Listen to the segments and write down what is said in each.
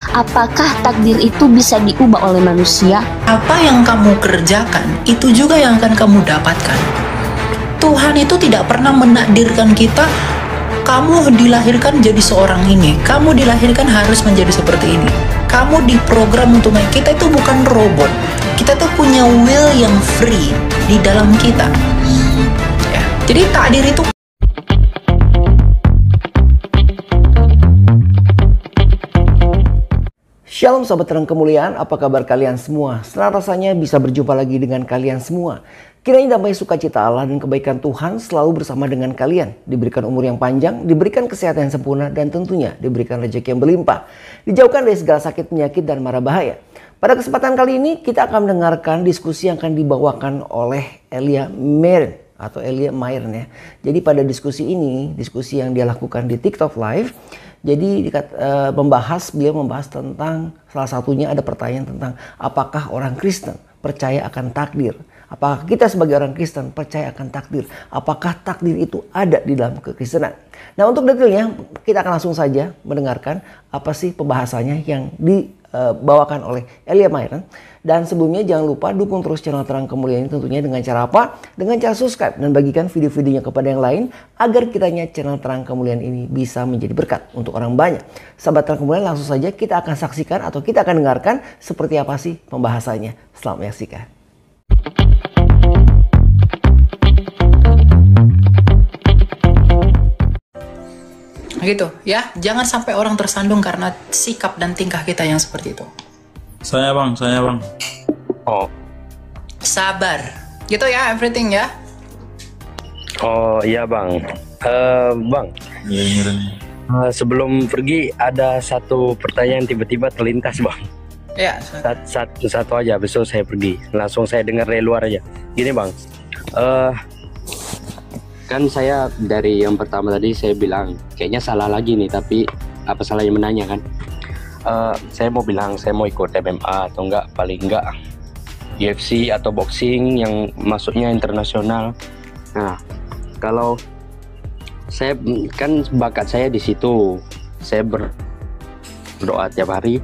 Apakah takdir itu bisa diubah oleh manusia? Apa yang kamu kerjakan, itu juga yang akan kamu dapatkan. Tuhan itu tidak pernah menakdirkan kita, kamu dilahirkan jadi seorang ini, kamu dilahirkan harus menjadi seperti ini. Kamu diprogram untuk kita itu bukan robot. Kita tuh punya will yang free di dalam kita. Ya, jadi takdir itu. Shalom Sobat Terang Kemuliaan, apa kabar kalian semua? Senang rasanya bisa berjumpa lagi dengan kalian semua. Kiranya damai sukacita Allah dan kebaikan Tuhan selalu bersama dengan kalian. Diberikan umur yang panjang, diberikan kesehatan yang sempurna, dan tentunya diberikan rezeki yang berlimpah. Dijauhkan dari segala sakit, penyakit, dan mara bahaya. Pada kesempatan kali ini kita akan mendengarkan diskusi yang akan dibawakan oleh Elia Myren atau Elia Myren ya. Jadi pada diskusi ini, diskusi yang dia lakukan di TikTok Live, jadi beliau membahas tentang salah satunya ada pertanyaan tentang apakah orang Kristen percaya akan takdir? Apakah kita sebagai orang Kristen percaya akan takdir? Apakah takdir itu ada di dalam kekristenan? Nah, untuk detailnya kita akan langsung saja mendengarkan apa sih pembahasannya yang dibawakan oleh Elia Myren. Dan sebelumnya jangan lupa dukung terus channel Terang Kemuliaan ini tentunya dengan cara apa? Dengan cara subscribe dan bagikan video-videonya kepada yang lain agar kiranya channel Terang Kemuliaan ini bisa menjadi berkat untuk orang banyak. Sahabat Terang Kemuliaan, langsung saja kita akan saksikan atau kita akan dengarkan seperti apa sih pembahasannya. Selamat menyaksikan. Gitu ya, jangan sampai orang tersandung karena sikap dan tingkah kita yang seperti itu. Saya bang. Oh. Sabar, gitu ya, everything ya. Oh iya bang. Bang. Iya. Sebelum pergi ada satu pertanyaan tiba-tiba terlintas bang. Ya. Satu aja, besok saya pergi. Langsung saya dengar dari luar aja. Gini bang. Kan saya dari yang pertama tadi saya bilang kayaknya salah lagi nih, tapi apa salahnya menanya kan? Saya mau bilang saya mau ikut MMA atau enggak, paling enggak UFC atau boxing yang masuknya internasional. Nah, kalau saya kan bakat saya di situ, saya berdoa tiap hari.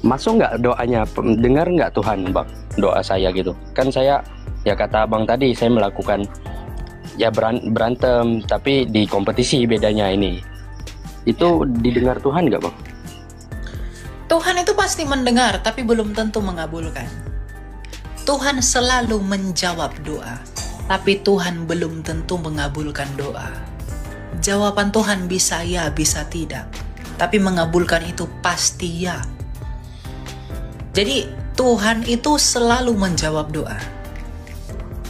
Masuk nggak doanya? Dengar nggak Tuhan bang doa saya gitu? Kan saya ya kata abang tadi saya melakukan ya berantem tapi di kompetisi bedanya ini. Itu didengar Tuhan nggak bang? Tuhan itu pasti mendengar, tapi belum tentu mengabulkan. Tuhan selalu menjawab doa, tapi Tuhan belum tentu mengabulkan doa. Jawaban Tuhan bisa ya, bisa tidak, tapi mengabulkan itu pasti ya. Jadi Tuhan itu selalu menjawab doa,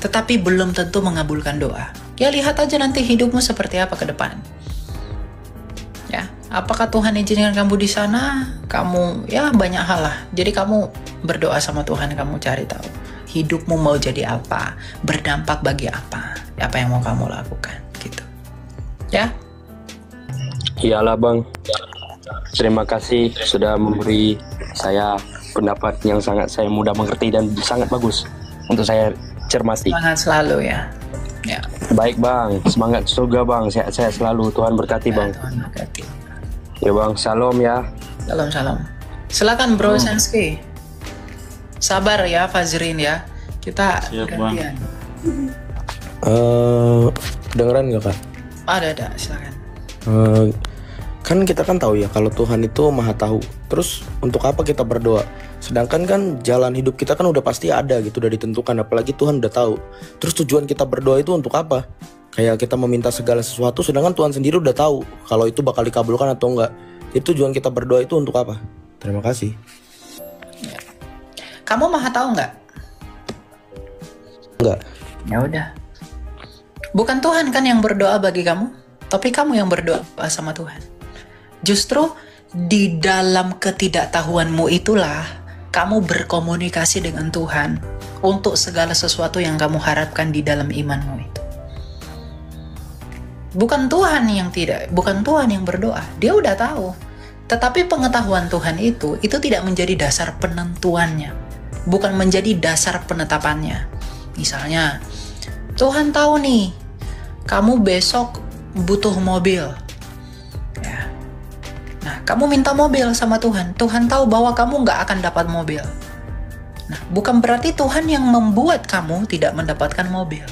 tetapi belum tentu mengabulkan doa. Ya lihat aja nanti hidupmu seperti apa ke depan. Ya, apakah Tuhan izinkan kamu di sana? Kamu ya banyak hal lah. Jadi kamu berdoa sama Tuhan, kamu cari tahu hidupmu mau jadi apa, berdampak bagi apa yang mau kamu lakukan, gitu. Ya. Iyalah bang. Terima kasih sudah memberi saya pendapat yang sangat saya mudah mengerti dan sangat bagus untuk saya cermati. Semangat selalu ya. Ya. Baik bang, semangat surga bang, sehat-sehat selalu, Tuhan berkati bang. Tuhan berkati. Ya bang, salam ya. Salam. Silakan Bro Sensky. Sabar ya Fazrin ya. Kita Siap, gantian. Dengeran nggak kak? Ada, silakan. Kan kita kan tahu ya kalau Tuhan itu maha tahu. Terus untuk apa kita berdoa? Sedangkan kan jalan hidup kita kan udah pasti ada gitu, udah ditentukan. Apalagi Tuhan udah tahu. Terus tujuan kita berdoa itu untuk apa? Kayak kita meminta segala sesuatu, sedangkan Tuhan sendiri udah tahu kalau itu bakal dikabulkan atau enggak. Itu tujuan kita berdoa itu untuk apa? Terima kasih. Ya. Kamu maha tahu nggak? Enggak. Ya udah. Bukan Tuhan kan yang berdoa bagi kamu, tapi kamu yang berdoa sama Tuhan. Justru di dalam ketidaktahuanmu itulah kamu berkomunikasi dengan Tuhan untuk segala sesuatu yang kamu harapkan di dalam imanmu itu. Bukan Tuhan yang berdoa, dia udah tahu. Tetapi pengetahuan Tuhan itu tidak menjadi dasar penentuannya, bukan menjadi dasar penetapannya. Misalnya, Tuhan tahu nih, kamu besok butuh mobil. Ya. Nah, kamu minta mobil sama Tuhan. Tuhan tahu bahwa kamu nggak akan dapat mobil. Nah, bukan berarti Tuhan yang membuat kamu tidak mendapatkan mobil.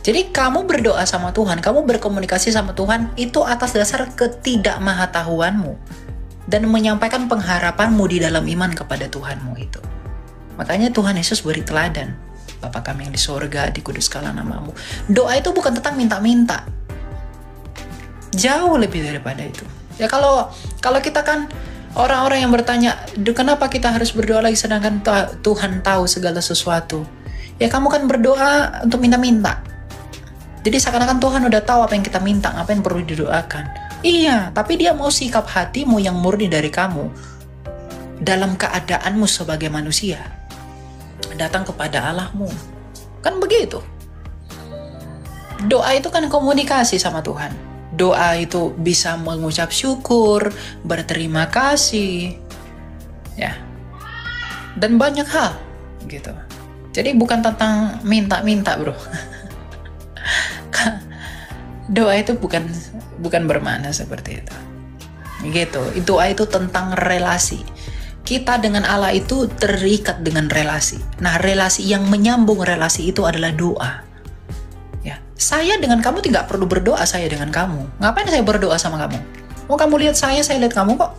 Jadi kamu berdoa sama Tuhan, kamu berkomunikasi sama Tuhan itu atas dasar ketidakmahatahuanmu dan menyampaikan pengharapanmu di dalam iman kepada Tuhanmu itu. Makanya Tuhan Yesus beri teladan. Bapa kami yang di sorga, dikuduskanlah namamu. Doa itu bukan tentang minta-minta. Jauh lebih daripada itu. Ya kalau kita kan orang-orang yang bertanya, kenapa kita harus berdoa lagi sedangkan Tuhan tahu segala sesuatu. Ya kamu kan berdoa untuk minta-minta. Jadi seakan-akan Tuhan udah tahu apa yang kita minta, apa yang perlu didoakan. Iya, tapi dia mau sikap hatimu yang murni dari kamu dalam keadaanmu sebagai manusia. Datang kepada Allahmu. Kan begitu. Doa itu kan komunikasi sama Tuhan. Doa itu bisa mengucap syukur, berterima kasih, ya, dan banyak hal gitu. Jadi bukan tentang minta-minta, bro. Doa itu bukan bermakna seperti itu. Gitu. Doa itu tentang relasi. Kita dengan Allah itu terikat dengan relasi. Nah, relasi yang menyambung relasi itu adalah doa. Ya, saya dengan kamu tidak perlu berdoa, saya dengan kamu. Ngapain saya berdoa sama kamu? Oh, kamu lihat saya lihat kamu kok.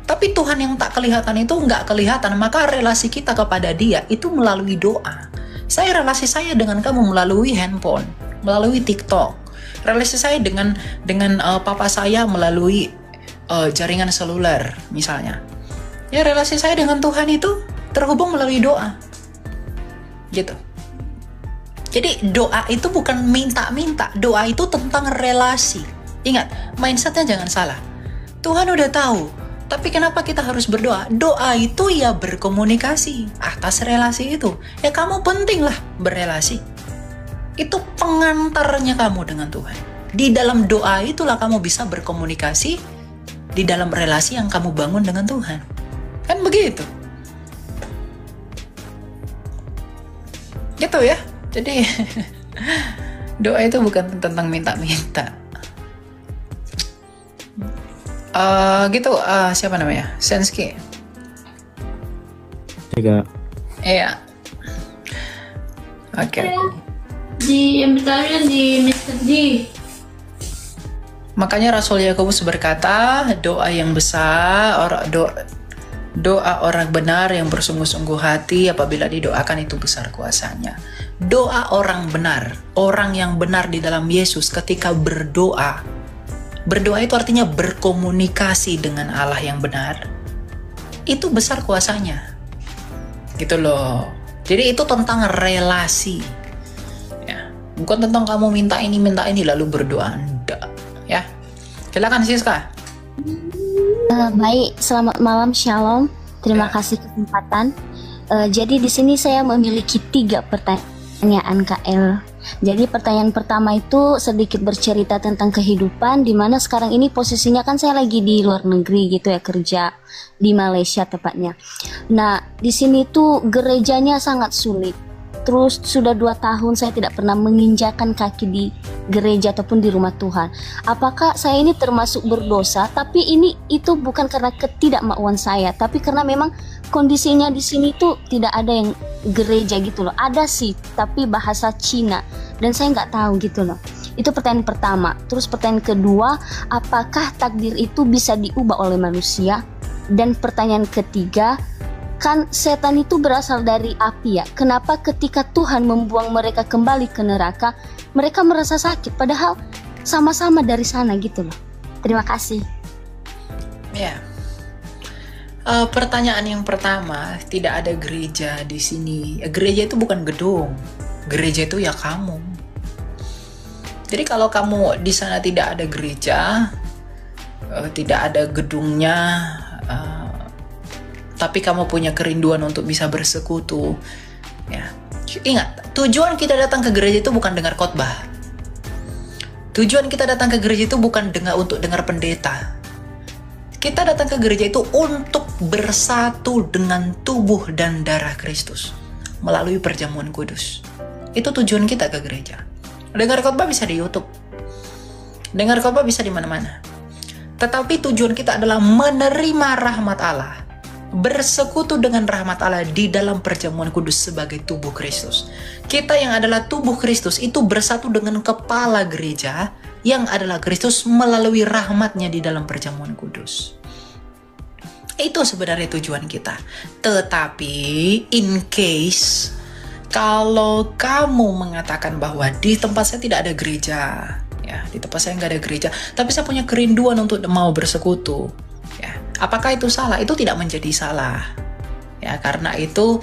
Tapi Tuhan yang tak kelihatan itu nggak kelihatan, maka relasi kita kepada Dia itu melalui doa. Relasi saya dengan kamu melalui handphone, melalui TikTok. Relasi saya dengan papa saya melalui jaringan seluler misalnya. Ya, relasi saya dengan Tuhan itu terhubung melalui doa. Gitu. Jadi doa itu bukan minta-minta, doa itu tentang relasi. Ingat, mindsetnya jangan salah. Tuhan udah tahu, tapi kenapa kita harus berdoa? Doa itu ya berkomunikasi atas relasi itu. Ya kamu pentinglah berrelasi. Itu pengantarnya kamu dengan Tuhan. Di dalam doa itulah kamu bisa berkomunikasi di dalam relasi yang kamu bangun dengan Tuhan. Kan begitu. Gitu ya. Jadi doa itu bukan tentang minta-minta. Siapa namanya? Senski. Iya. Oke. Yang bertanya di Mr. D. Makanya Rasul Yakobus berkata, doa yang besar, doa orang benar yang bersungguh-sungguh hati apabila didoakan itu besar kuasanya. Doa orang benar, orang yang benar di dalam Yesus ketika berdoa. Berdoa itu artinya berkomunikasi dengan Allah yang benar. Itu besar kuasanya. Gitu loh. Jadi itu tentang relasi. Ya, bukan tentang kamu minta ini lalu berdoa. Enggak. Ya. Silakan Siska. Baik, selamat malam, Shalom. Terima kasih kesempatan. Jadi di sini saya memiliki 3 pertanyaan KL. Jadi pertanyaan pertama itu sedikit bercerita tentang kehidupan, di mana sekarang ini posisinya kan saya lagi di luar negeri gitu ya, kerja di Malaysia tepatnya. Nah, di sini tuh gerejanya sangat sulit. Terus sudah 2 tahun saya tidak pernah menginjakan kaki di gereja ataupun di rumah Tuhan. Apakah saya ini termasuk berdosa? Tapi itu bukan karena ketidakmauan saya, tapi karena memang kondisinya di sini tuh tidak ada yang gereja gitu loh. Ada sih, tapi bahasa Cina dan saya nggak tahu gitu loh. Itu pertanyaan pertama. Terus pertanyaan kedua, apakah takdir itu bisa diubah oleh manusia? Dan pertanyaan ketiga, kan setan itu berasal dari api ya. Kenapa ketika Tuhan membuang mereka kembali ke neraka, mereka merasa sakit padahal sama-sama dari sana gitu loh. Terima kasih. Ya. Pertanyaan yang pertama, tidak ada gereja di sini. Gereja itu bukan gedung. Gereja itu ya kamu. Jadi kalau kamu di sana tidak ada gereja, tidak ada gedungnya, tapi kamu punya kerinduan untuk bisa bersekutu, ya. Ingat, tujuan kita datang ke gereja itu bukan dengar khotbah. Tujuan kita datang ke gereja itu bukan untuk dengar pendeta. Kita datang ke gereja itu untuk bersatu dengan tubuh dan darah Kristus melalui perjamuan kudus. Itu tujuan kita ke gereja. Dengar khotbah bisa di YouTube. Dengar khotbah bisa di mana-mana. Tetapi tujuan kita adalah menerima rahmat Allah, bersekutu dengan rahmat Allah di dalam perjamuan kudus sebagai tubuh Kristus. Kita yang adalah tubuh Kristus itu bersatu dengan kepala gereja yang adalah Kristus melalui rahmatnya di dalam perjamuan kudus. Itu sebenarnya tujuan kita. Tetapi in case kalau kamu mengatakan bahwa di tempat saya tidak ada gereja, ya, di tempat saya nggak ada gereja, tapi saya punya kerinduan untuk mau bersekutu, ya, apakah itu salah? Itu tidak menjadi salah, ya, karena itu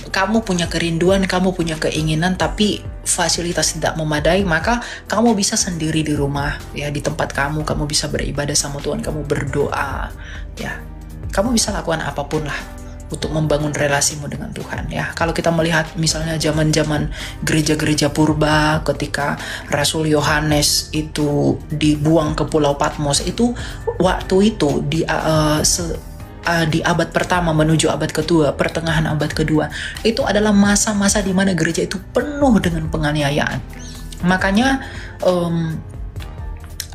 kamu punya kerinduan, kamu punya keinginan, tapi fasilitas tidak memadai, maka kamu bisa sendiri di rumah, ya, di tempat kamu bisa beribadah sama Tuhan, kamu berdoa, ya, kamu bisa lakukan apapun lah untuk membangun relasimu dengan Tuhan, ya. Kalau kita melihat misalnya zaman-zaman gereja-gereja purba ketika Rasul Yohanes itu dibuang ke Pulau Patmos, itu waktu itu di abad pertama menuju abad kedua, pertengahan abad kedua, itu adalah masa-masa di mana gereja itu penuh dengan penganiayaan. Makanya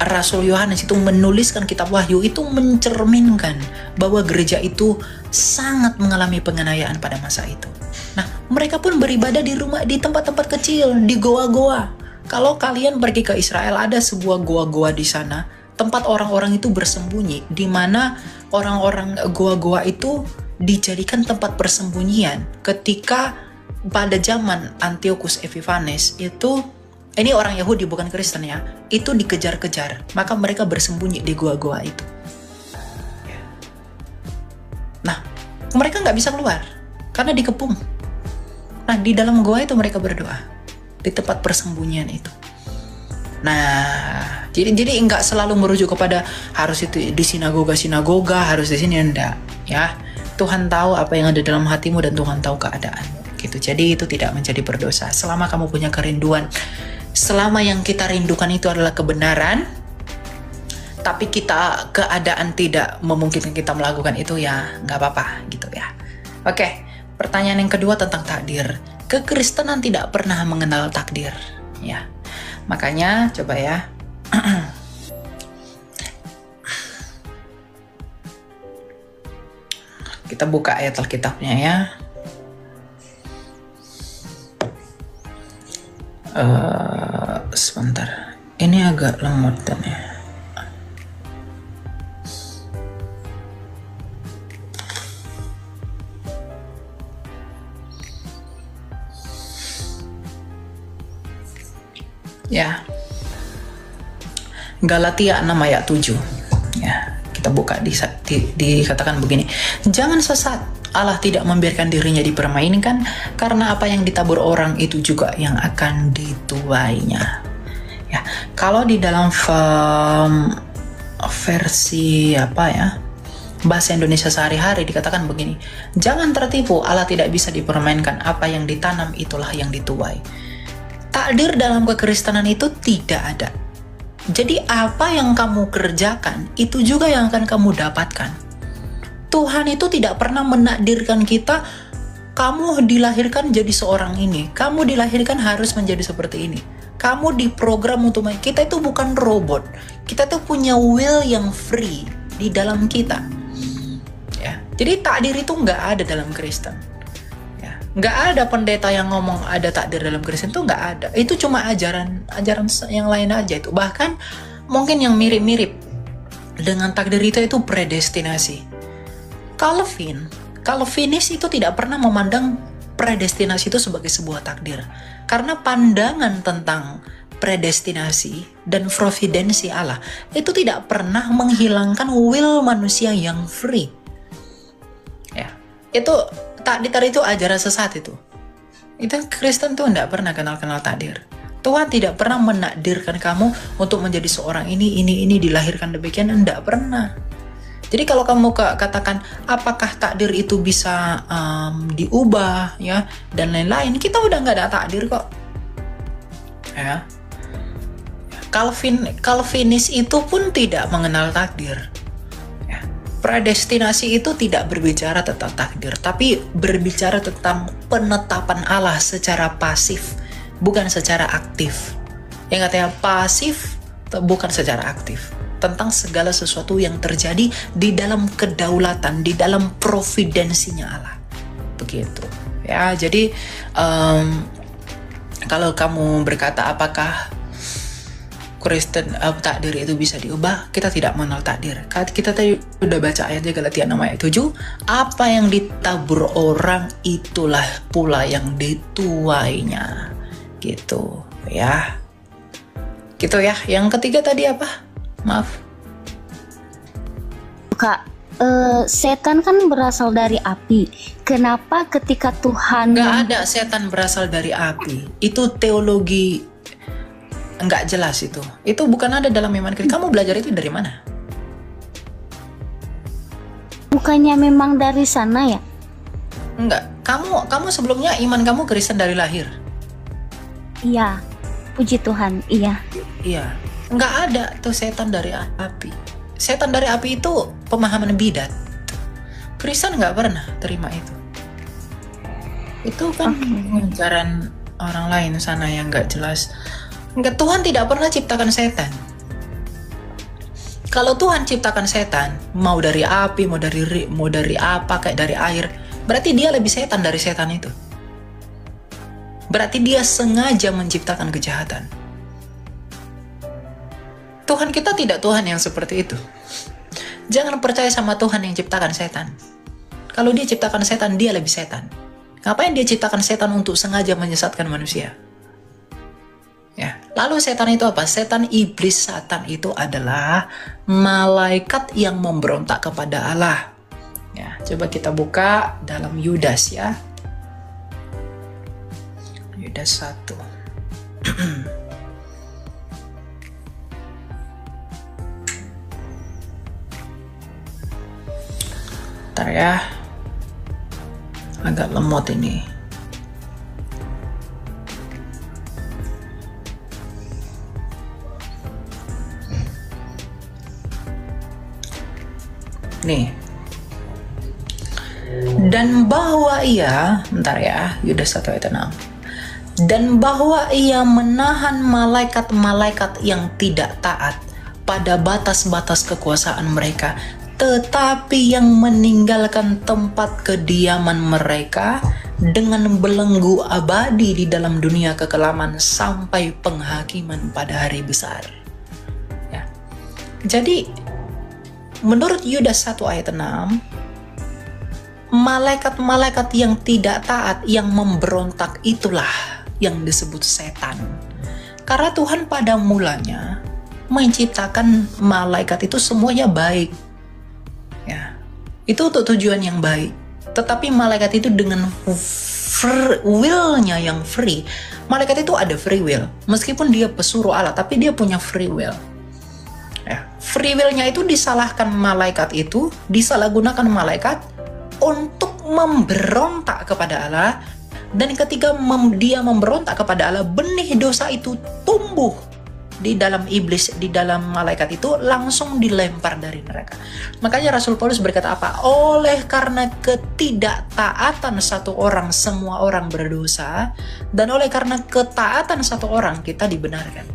Rasul Yohanes itu menuliskan kitab Wahyu itu mencerminkan bahwa gereja itu sangat mengalami penganiayaan pada masa itu. Nah, mereka pun beribadah di rumah, di tempat-tempat kecil, di goa-goa. Kalau kalian pergi ke Israel, ada sebuah goa-goa di sana, tempat orang-orang itu bersembunyi, di mana orang-orang goa-goa itu dijadikan tempat persembunyian. Ketika pada zaman Antiochus Epiphanes itu, ini orang Yahudi bukan Kristen, ya, itu dikejar-kejar, maka mereka bersembunyi di goa-goa itu. Nah, mereka nggak bisa keluar karena dikepung. Nah, di dalam goa itu mereka berdoa di tempat persembunyian itu. Nah, jadi nggak selalu merujuk kepada harus itu di sinagoga, harus di sini, enggak, ya. Tuhan tahu apa yang ada dalam hatimu dan Tuhan tahu keadaan, gitu. Jadi itu tidak menjadi berdosa selama kamu punya kerinduan. Selama yang kita rindukan itu adalah kebenaran, tapi keadaan tidak memungkinkan kita melakukan itu, ya nggak apa-apa, gitu, ya. Oke, pertanyaan yang kedua tentang takdir. Kekristenan tidak pernah mengenal takdir, ya. Makanya coba, ya, kita buka ayat Alkitabnya, ya. Sebentar, ini agak lemot dan, ya. Ya, Galatia 6 ayat 7, ya, kita buka dikatakan begini, jangan sesat, Allah tidak membiarkan dirinya dipermainkan, karena apa yang ditabur orang itu juga yang akan dituainya. Ya, kalau di dalam versi bahasa Indonesia sehari-hari dikatakan begini, jangan tertipu, Allah tidak bisa dipermainkan, apa yang ditanam itulah yang dituai. Takdir dalam kekristenan itu tidak ada. Jadi apa yang kamu kerjakan itu juga yang akan kamu dapatkan. Tuhan itu tidak pernah menakdirkan kita, kamu dilahirkan jadi seorang ini, kamu dilahirkan harus menjadi seperti ini. Kamu diprogram untuk kita itu bukan robot. Kita tuh punya will yang free di dalam kita. Ya, jadi takdir itu nggak ada dalam Kristen. Ya, nggak ada pendeta yang ngomong ada takdir dalam Kristen, itu nggak ada. Itu cuma ajaran yang lain aja itu. Bahkan mungkin yang mirip-mirip dengan takdir itu predestinasi. Calvinis itu tidak pernah memandang predestinasi itu sebagai sebuah takdir. Karena pandangan tentang predestinasi dan providensi Allah itu tidak pernah menghilangkan will manusia yang free. Ya, itu takdir itu ajaran sesat itu. Itu Kristen tuh tidak pernah kenal takdir. Tuhan tidak pernah menakdirkan kamu untuk menjadi seorang ini dilahirkan demikian, tidak pernah. Jadi kalau kamu katakan apakah takdir itu bisa diubah, ya, dan lain-lain, kita udah nggak ada takdir kok. Ya, Calvinis itu pun tidak mengenal takdir. Ya. Predestinasi itu tidak berbicara tentang takdir, tapi berbicara tentang penetapan Allah secara pasif, bukan secara aktif. Yang katanya pasif, bukan secara aktif. tentang segala sesuatu yang terjadi di dalam kedaulatan, di dalam providensinya Allah. Begitu. Ya, jadi kalau kamu berkata apakah Kristen takdir itu bisa diubah, kita tidak mengenal takdir. Kita tadi udah baca ayatnya Galatia 6 ayat 7, apa yang ditabur orang itulah pula yang dituainya. Gitu ya. Gitu ya. Yang ketiga tadi apa? Maaf. Kak, setan kan berasal dari api. Kenapa ketika Tuhan... Nggak ada setan berasal dari api. Itu teologi nggak jelas itu. Itu bukan ada dalam iman Kristen. Kamu belajar itu dari mana? Bukannya memang dari sana ya? Enggak. Kamu sebelumnya iman kamu Kristen dari lahir. Iya. Puji Tuhan, iya. Iya. Nggak ada tuh setan dari api. Setan dari api itu pemahaman bidat. Kristen nggak pernah terima itu. Itu kan pengajaran orang lain sana yang nggak jelas. Nggak, Tuhan tidak pernah ciptakan setan. Kalau Tuhan ciptakan setan, mau dari api, mau dari apa, kayak dari air, berarti dia lebih setan dari setan itu. Berarti dia sengaja menciptakan kejahatan. Tuhan kita tidak Tuhan yang seperti itu. Jangan percaya sama Tuhan yang ciptakan setan. Kalau dia ciptakan setan, dia lebih setan. Ngapain dia ciptakan setan untuk sengaja menyesatkan manusia? Ya. Lalu setan itu apa? Setan, iblis, Satan itu adalah malaikat yang memberontak kepada Allah. Ya, coba kita buka dalam Yudas ya. Yudas 1. Bentar ya. Agak lemot ini. Nih. Dan bahwa ia, bentar ya, Yudas 1 ayat 6. Dan bahwa ia menahan malaikat-malaikat yang tidak taat pada batas-batas kekuasaan mereka, tetapi yang meninggalkan tempat kediaman mereka dengan belenggu abadi di dalam dunia kekelaman sampai penghakiman pada hari besar. Ya. Jadi, menurut Yudas 1 ayat 6, malaikat-malaikat yang tidak taat, yang memberontak itulah yang disebut setan. Karena Tuhan pada mulanya menciptakan malaikat itu semuanya baik. Ya, itu untuk tujuan yang baik. Tetapi malaikat itu dengan will-nya yang free. Malaikat itu ada free will. Meskipun dia pesuruh Allah, tapi dia punya free will. Ya, free will-nya itu disalahkan malaikat itu, disalahgunakan malaikat untuk memberontak kepada Allah. Dan ketika dia memberontak kepada Allah, benih dosa itu tumbuh di dalam iblis, di dalam malaikat itu, langsung dilempar dari neraka. Makanya Rasul Paulus berkata apa? Oleh karena ketidaktaatan satu orang, semua orang berdosa, dan oleh karena ketaatan satu orang, kita dibenarkan.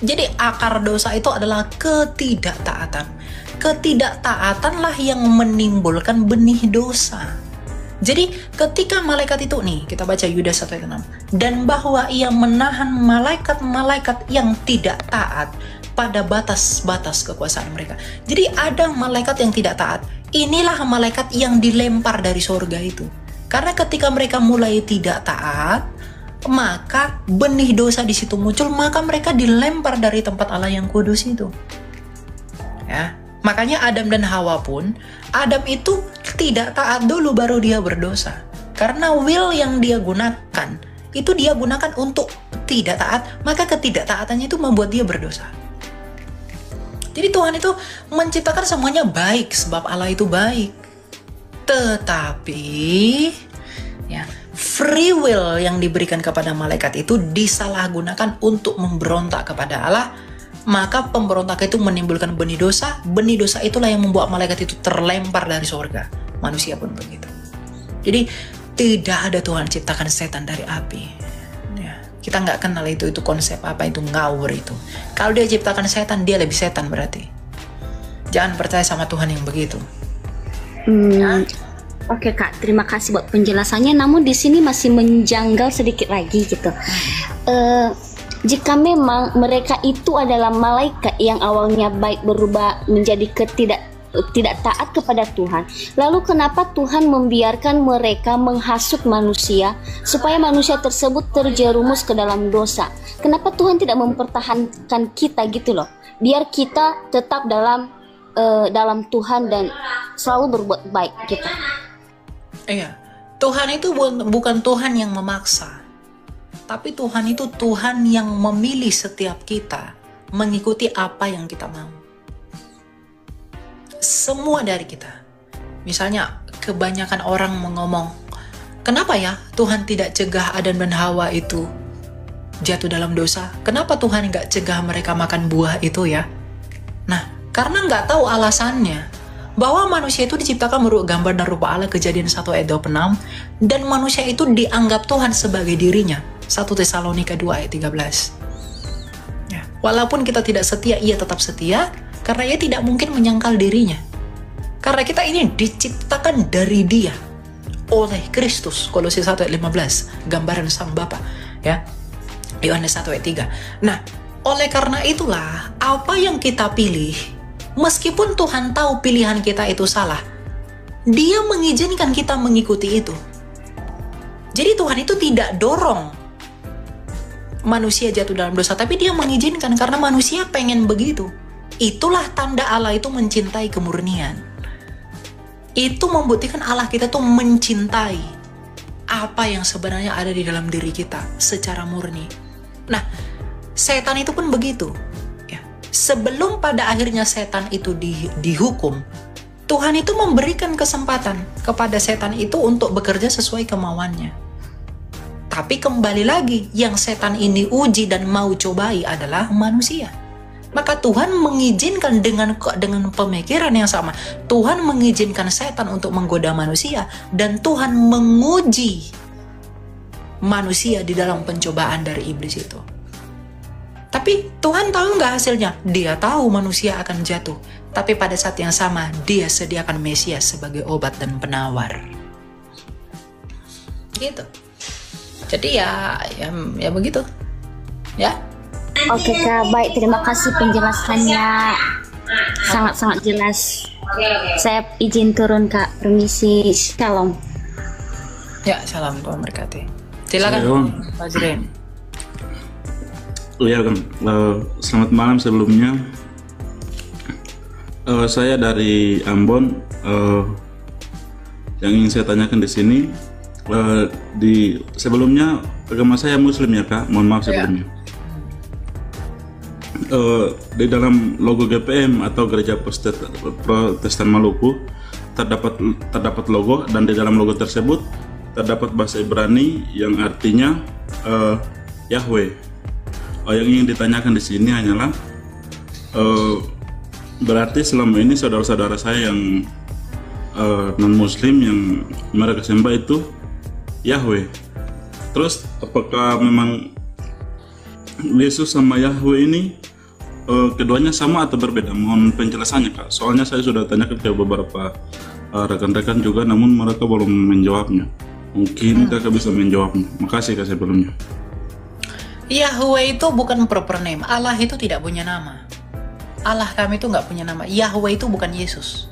Jadi akar dosa itu adalah ketidaktaatan. Ketidaktaatanlah yang menimbulkan benih dosa. Jadi ketika malaikat itu nih, kita baca Yudas 1 ayat 6, dan bahwa ia menahan malaikat-malaikat yang tidak taat pada batas-batas kekuasaan mereka. Jadi ada malaikat yang tidak taat. Inilah malaikat yang dilempar dari surga itu. Karena ketika mereka mulai tidak taat, maka benih dosa di situ muncul, maka mereka dilempar dari tempat Allah yang kudus itu. Ya. Makanya Adam dan Hawa pun, Adam itu tidak taat dulu baru dia berdosa. Karena will yang dia gunakan, itu dia gunakan untuk tidak taat, maka ketidaktaatannya itu membuat dia berdosa. Jadi Tuhan itu menciptakan semuanya baik, sebab Allah itu baik. Tetapi, ya, free will yang diberikan kepada malaikat itu disalahgunakan untuk memberontak kepada Allah. Maka pemberontak itu menimbulkan benih dosa itulah yang membuat malaikat itu terlempar dari surga. Manusia pun begitu. Jadi tidak ada Tuhan ciptakan setan dari api. Ya, Kita nggak kenal itu konsep apa itu ngawur itu. Kalau dia ciptakan setan, dia lebih setan berarti. Jangan percaya sama Tuhan yang begitu. Ya? Oke Kak, terima kasih buat penjelasannya. Namun di sini masih menjanggal sedikit lagi gitu. Jika memang mereka itu adalah malaikat yang awalnya baik berubah menjadi tidak taat kepada Tuhan, lalu kenapa Tuhan membiarkan mereka menghasut manusia supaya manusia tersebut terjerumus ke dalam dosa? Kenapa Tuhan tidak mempertahankan kita gitu loh, biar kita tetap dalam Tuhan dan selalu berbuat baik gitu? Iya, Tuhan itu bukan Tuhan yang memaksa, tapi Tuhan itu Tuhan yang memilih setiap kita mengikuti apa yang kita mau. Semua dari kita. Misalnya kebanyakan orang ngomong, kenapa ya Tuhan tidak cegah Adam dan Hawa itu jatuh dalam dosa? Kenapa Tuhan nggak cegah mereka makan buah itu ya? Nah, karena nggak tahu alasannya. Bahwa manusia itu diciptakan menurut gambar dan rupa Allah, Kejadian 1 ayat 26, dan manusia itu dianggap Tuhan sebagai dirinya, 1 Tesalonika 2 ayat 13. Ya, walaupun kita tidak setia, ia tetap setia, karena ia tidak mungkin menyangkal dirinya. Karena kita ini diciptakan dari dia, oleh Kristus, Kolose 1 ayat 15, gambaran Sang Bapa, ya, Yohanes 1 ayat 3. Nah, oleh karena itulah, apa yang kita pilih, meskipun Tuhan tahu pilihan kita itu salah, Dia mengizinkan kita mengikuti itu. Jadi Tuhan itu tidak dorong manusia jatuh dalam dosa, tapi Dia mengizinkan karena manusia pengen begitu. Itulah tanda Allah itu mencintai kemurnian. Itu membuktikan Allah kita tuh mencintai apa yang sebenarnya ada di dalam diri kita secara murni. Nah, setan itu pun begitu. Ya. Sebelum pada akhirnya setan itu dihukum, Tuhan itu memberikan kesempatan kepada setan itu untuk bekerja sesuai kemauannya. Tapi kembali lagi, yang setan ini uji dan mau cobai adalah manusia. Maka Tuhan mengizinkan dengan pemikiran yang sama. Tuhan mengizinkan setan untuk menggoda manusia, dan Tuhan menguji manusia di dalam pencobaan dari iblis itu. Tapi Tuhan tahu nggak hasilnya? Dia tahu manusia akan jatuh. Tapi pada saat yang sama, Dia sediakan Mesias sebagai obat dan penawar. Gitu. Jadi ya begitu. Ya. Oke Kak, baik, terima kasih penjelasannya, sangat-sangat jelas. Saya izin turun Kak, permisi, shalom. Ya, salam, Tuhan berkati. Silakan Pak Zren. Iya kan, selamat malam sebelumnya. Saya dari Ambon. Yang ingin saya tanyakan di sini, sebelumnya agama saya Muslim ya Kak, mohon maaf sebelumnya. Di dalam logo GPM atau Gereja Protestan Maluku terdapat logo, dan di dalam logo tersebut terdapat bahasa Ibrani yang artinya Yahweh. Yang ingin ditanyakan di sini hanyalah berarti selama ini saudara-saudara saya yang non-Muslim yang mereka sembah itu Yahweh. Terus apakah memang Yesus sama Yahweh ini keduanya sama atau berbeda? Mohon penjelasannya Kak. Soalnya saya sudah tanyakan ke beberapa rekan-rekan juga, namun mereka belum menjawabnya. Mungkin Kakak bisa menjawabnya. Makasih Kak sebelumnya. Yahweh itu bukan proper name. Allah itu tidak punya nama. Allah kami itu nggak punya nama. Yahweh itu bukan Yesus.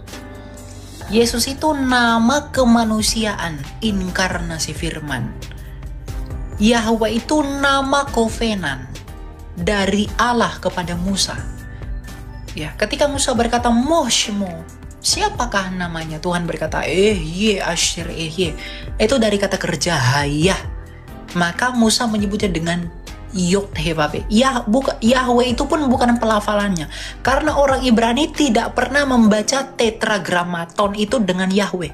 Yesus itu nama kemanusiaan, inkarnasi firman. Yahweh itu nama kovenan dari Allah kepada Musa. Ya, ketika Musa berkata Moshmo, siapakah namanya? Tuhan berkata Asher Itu dari kata kerja hayah. Maka Musa menyebutnya dengan Yod-He-Vav. Yahweh itu pun bukan pelafalannya, karena orang Ibrani tidak pernah membaca tetragrammaton itu dengan Yahweh.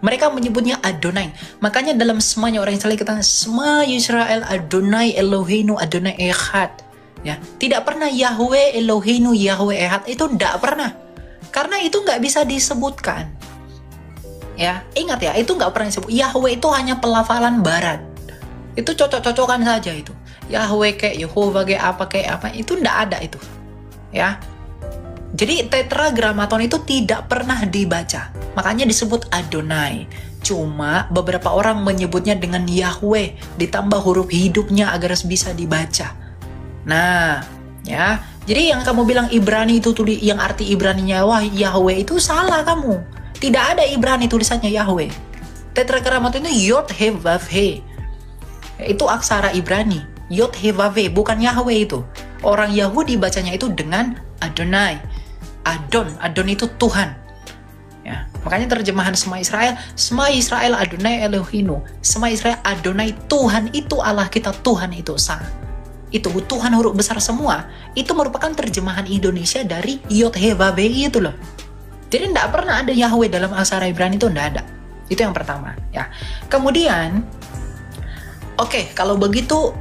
Mereka menyebutnya Adonai. Makanya dalam semanya orang Israel kata Sema Yisrael Adonai Eloheinu Adonai Echad. Ya, tidak pernah Yahweh Eloheinu Yahweh Echad, itu tidak pernah. Karena itu nggak bisa disebutkan. Ya, ingat ya, itu nggak pernah disebut. Yahweh itu hanya pelafalan barat. Itu cocok-cocokan saja itu. Yahweh kayak Yehova kayak apa itu ndak ada itu. Ya. Jadi tetragrammaton itu tidak pernah dibaca. Makanya disebut Adonai. Cuma beberapa orang menyebutnya dengan Yahweh ditambah huruf hidupnya agar bisa dibaca. Nah, ya. Jadi yang kamu bilang Ibrani itu yang arti Ibraninya wah Yahweh itu salah kamu. Tidak ada Ibrani tulisannya Yahweh. Tetragrammaton itu Yod He Vav He. Itu aksara Ibrani. Yod He Vav He, bukan Yahweh itu. Orang Yahudi bacanya itu dengan Adonai. Adon itu Tuhan. Ya, makanya terjemahan Sema Israel Adonai Elohinu. Sema Israel Adonai Tuhan itu Allah kita, Tuhan itu Sa. Itu Tuhan huruf besar semua. Itu merupakan terjemahan Indonesia dari Yod He Vav He itu loh. Jadi tidak pernah ada Yahweh dalam aksara Ibrani itu, tidak ada. Itu yang pertama. Ya. Kemudian, oke, kalau begitu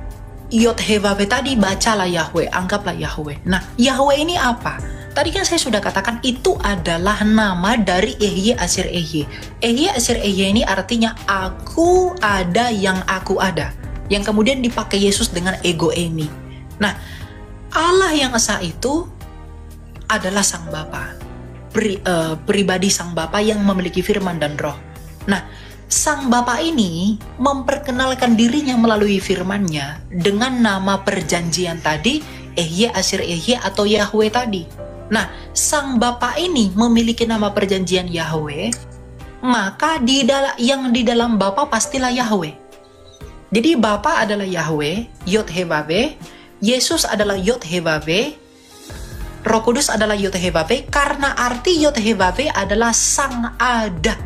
Yod He Vav He tadi bacalah Yahweh, anggaplah Yahweh. Nah, Yahweh ini apa? Tadi kan saya sudah katakan itu adalah nama dari Ehye Asir Ehye. Ehye Asir Ehye ini artinya aku ada yang aku ada. Yang kemudian dipakai Yesus dengan ego ini. Nah, Allah yang esa itu adalah Sang Bapa. Pribadi Sang Bapa yang memiliki firman dan roh. Nah, Sang Bapa ini memperkenalkan dirinya melalui firman-Nya dengan nama perjanjian tadi, Ehye Asir Ehye atau Yahweh tadi. Nah, Sang Bapa ini memiliki nama perjanjian Yahweh, maka yang di dalam Bapa pastilah Yahweh. Jadi Bapa adalah Yahweh, Yod He Vav He, Yesus adalah Yod He Vav He, Roh Kudus adalah Yod He Vav He, karena arti Yod He Vav He adalah Sang Ada.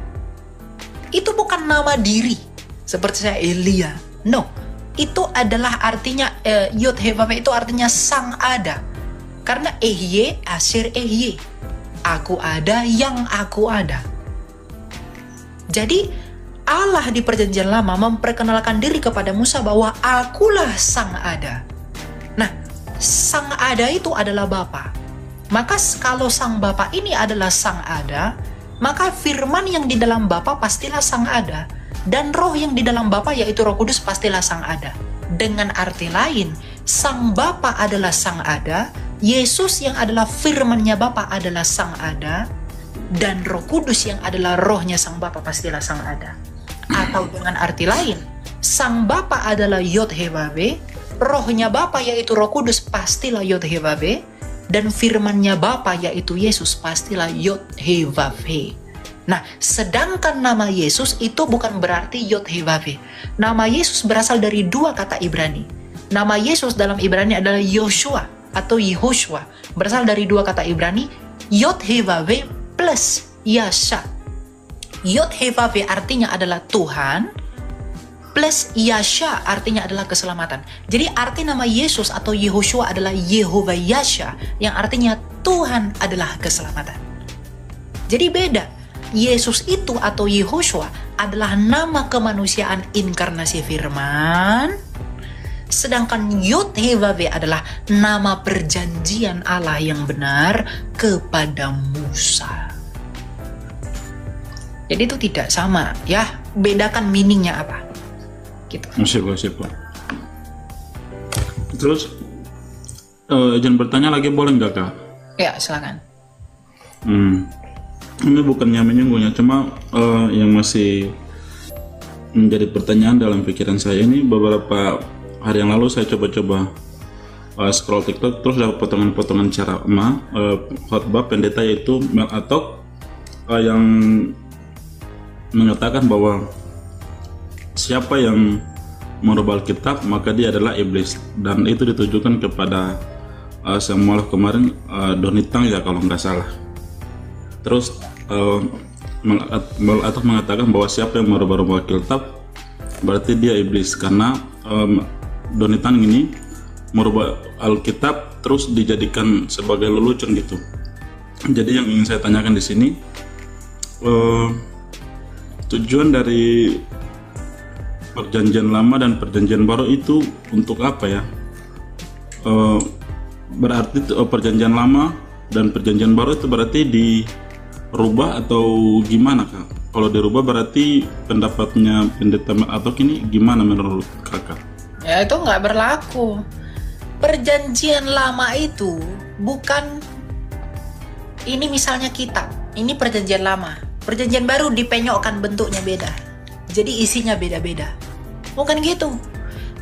Itu bukan nama diri, seperti saya Elia. No, itu adalah artinya, Yod He Vav He itu artinya Sang Ada. Karena Ehye Asir Ehye, aku ada yang aku ada. Jadi Allah di perjanjian lama memperkenalkan diri kepada Musa bahwa akulah Sang Ada. Nah, Sang Ada itu adalah Bapa. Maka kalau Sang Bapa ini adalah Sang Ada, maka firman yang di dalam Bapa pastilah Sang Ada. Dan roh yang di dalam Bapa yaitu Roh Kudus pastilah Sang Ada. Dengan arti lain, Sang Bapa adalah Sang Ada, Yesus yang adalah firman-Nya Bapa adalah Sang Ada, dan Roh Kudus yang adalah rohnya Sang Bapa pastilah Sang Ada. Atau dengan arti lain, Sang Bapa adalah Yod He Vav He, rohnya Bapa yaitu Roh Kudus pastilah Yod He Vav He, dan firman-Nya Bapa yaitu Yesus pastilah Yod He Vav He. Nah, sedangkan nama Yesus itu bukan berarti Yod He Vav He. Nama Yesus berasal dari dua kata Ibrani. Nama Yesus dalam Ibrani adalah Yoshua atau Yehoshua, berasal dari dua kata Ibrani, Yod He Vav He plus Yasha. Yod He Vav He artinya adalah Tuhan, plus Yasha artinya adalah keselamatan. Jadi arti nama Yesus atau Yehoshua adalah Yehovah Yasha, yang artinya Tuhan adalah keselamatan. Jadi beda. Yesus itu atau Yehoshua adalah nama kemanusiaan inkarnasi firman, sedangkan Yod He Vav He adalah nama perjanjian Allah yang benar kepada Musa. Jadi itu tidak sama, ya. Bedakan meaningnya apa. Gitu. Siap. Terus, izin bertanya lagi boleh nggak, Kak? Ya, silakan. Ini bukannya menyinggungnya, cuma yang masih menjadi pertanyaan dalam pikiran saya ini, beberapa hari yang lalu saya coba-coba scroll TikTok, terus dapat potongan-potongan ceramah khotbah pendeta yaitu Mel Atok yang mengatakan bahwa siapa yang merubah Alkitab maka dia adalah iblis, dan itu ditujukan kepada Samuel kemarin, Donitang ya kalau nggak salah. Terus Mel Atok mengatakan bahwa siapa yang merubah Alkitab berarti dia iblis, karena Donitang ini merubah Alkitab terus dijadikan sebagai lelucon gitu. Jadi yang ingin saya tanyakan di sini, tujuan dari perjanjian lama dan perjanjian baru itu untuk apa ya? Berarti perjanjian lama dan perjanjian baru itu berarti dirubah atau gimana, Kak? Kalau dirubah berarti pendapatnya pendeta atau ini gimana menurut Kakak? Ya, itu nggak berlaku. Perjanjian lama itu bukan, ini misalnya kitab, ini perjanjian lama. Perjanjian baru dipenyokkan, bentuknya beda. Jadi isinya beda-beda. Bukan gitu.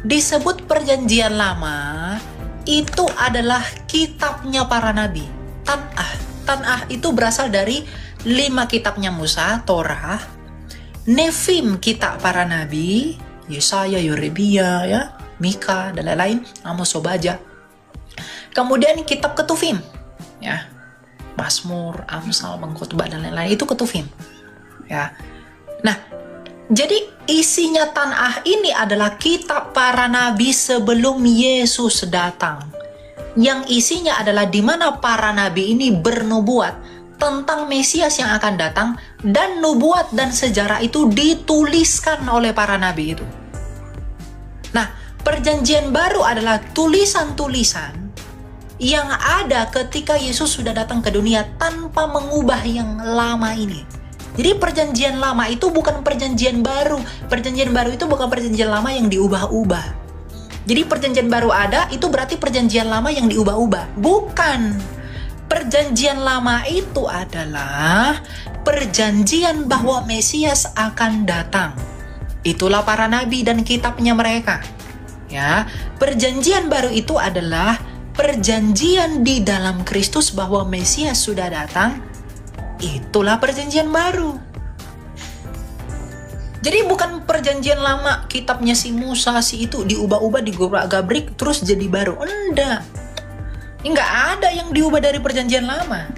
Disebut perjanjian lama, itu adalah kitabnya para nabi. Tanah. Tanah itu berasal dari 5 kitabnya Musa, Torah, Nefim kitab para nabi, Yesaya, Yeremia, ya, Mika, dan lain-lain, Amos, Obaja. Kemudian kitab Ketuvim, ya, Mazmur, Amsal, Pengkhotbah, dan lain-lain, itu Ketuvim. Ya. Nah, jadi isinya Tanakh ini adalah kitab para nabi sebelum Yesus datang. Yang isinya adalah di mana para nabi ini bernubuat tentang Mesias yang akan datang, dan nubuat dan sejarah itu dituliskan oleh para nabi itu. Nah, perjanjian baru adalah tulisan-tulisan yang ada ketika Yesus sudah datang ke dunia tanpa mengubah yang lama ini. Jadi perjanjian lama itu bukan perjanjian baru. Perjanjian baru itu bukan perjanjian lama yang diubah-ubah. Jadi perjanjian baru ada, itu berarti perjanjian lama yang diubah-ubah. Bukan. Perjanjian lama itu adalah perjanjian bahwa Mesias akan datang. Itulah para nabi dan kitabnya mereka. Ya, perjanjian baru itu adalah perjanjian di dalam Kristus bahwa Mesias sudah datang. Itulah perjanjian baru. Jadi bukan perjanjian lama, kitabnya si Musa, si itu diubah-ubah, digobrak-gabrik, terus jadi baru. Enggak. Enggak ada yang diubah dari perjanjian lama.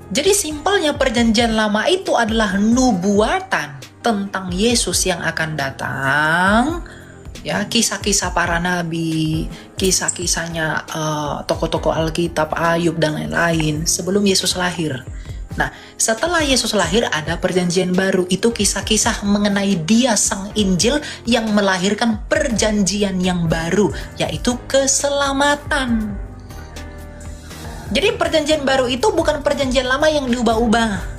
Jadi simpelnya perjanjian lama itu adalah nubuatan tentang Yesus yang akan datang. Ya, kisah-kisah para nabi, kisah-kisahnya tokoh-tokoh Alkitab, Ayub, dan lain-lain sebelum Yesus lahir. Nah, setelah Yesus lahir ada perjanjian baru. Itu kisah-kisah mengenai Dia Sang Injil yang melahirkan perjanjian yang baru, yaitu keselamatan. Jadi perjanjian baru itu bukan perjanjian lama yang diubah-ubah.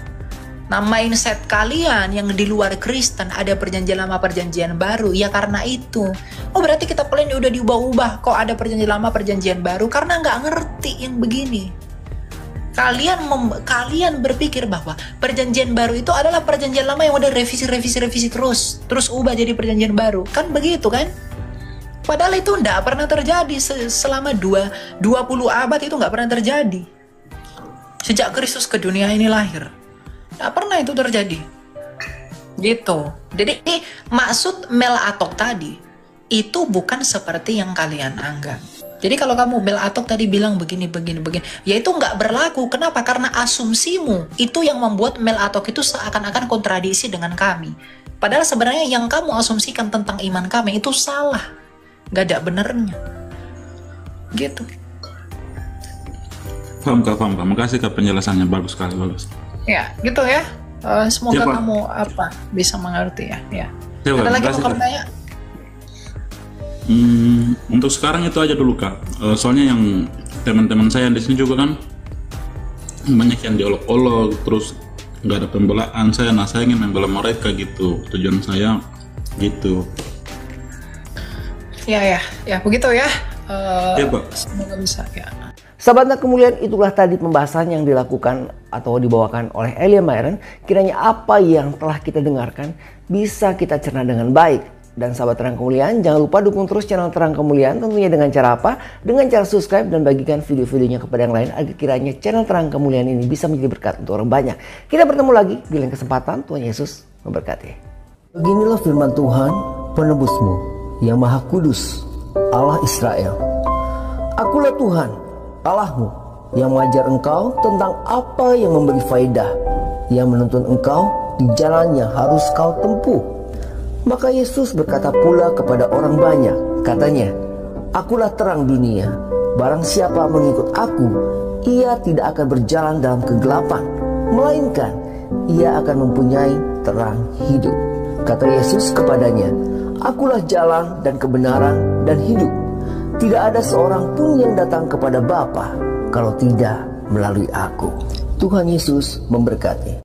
Nah, mindset kalian yang di luar Kristen ada perjanjian lama, perjanjian baru, ya karena itu. Oh, berarti kitab kalian udah diubah-ubah. Kok ada perjanjian lama, perjanjian baru? Karena nggak ngerti yang begini. Kalian berpikir bahwa perjanjian baru itu adalah perjanjian lama yang udah revisi terus ubah jadi perjanjian baru. Kan begitu kan? Padahal itu nggak pernah terjadi selama 20 abad, itu nggak pernah terjadi. Sejak Kristus ke dunia ini lahir. Nggak pernah itu terjadi. Gitu. Jadi maksud Melatok tadi itu bukan seperti yang kalian anggap. Jadi kalau kamu Melatok tadi bilang begini, ya itu nggak berlaku. Kenapa? Karena asumsimu itu yang membuat Melatok itu seakan-akan kontradiksi dengan kami. Padahal sebenarnya yang kamu asumsikan tentang iman kami itu salah. Nggak ada benernya. Gitu. Paham Kak. Makasih Kak penjelasannya, bagus sekali, bagus. Ya, gitu ya. Semoga ya, kamu bisa mengerti ya. Ya. Ya, Ada lagi makasih, mau kamu Kak. tanya? Untuk sekarang itu aja dulu Kak. Soalnya yang teman-teman saya di sini juga kan banyak yang diolok-olok, terus nggak ada pembelaan saya. Nah, saya ingin membela mereka gitu. Tujuan saya gitu. Ya, begitu ya. Ya Pak. Semoga bisa ya. Sahabat kemuliaan, itulah tadi pembahasan yang dilakukan atau dibawakan oleh Elia Myron. Kiranya apa yang telah kita dengarkan bisa kita cerna dengan baik. Dan sahabat Terang Kemuliaan, jangan lupa dukung terus channel Terang Kemuliaan. Tentunya dengan cara apa? Dengan cara subscribe dan bagikan video-videonya kepada yang lain, agar kiranya channel Terang Kemuliaan ini bisa menjadi berkat untuk orang banyak. Kita bertemu lagi di lain kesempatan. Tuhan Yesus memberkati. Beginilah firman Tuhan, penebusmu yang Maha Kudus, Allah Israel. Akulah Tuhan, Allahmu, yang mengajar engkau tentang apa yang memberi faedah, yang menuntun engkau di jalan yang harus kau tempuh. Maka Yesus berkata pula kepada orang banyak, katanya, Akulah terang dunia, barang siapa mengikut aku, ia tidak akan berjalan dalam kegelapan, melainkan ia akan mempunyai terang hidup. Kata Yesus kepadanya, Akulah jalan dan kebenaran dan hidup. Tidak ada seorang pun yang datang kepada Bapa kalau tidak melalui aku. Tuhan Yesus memberkati.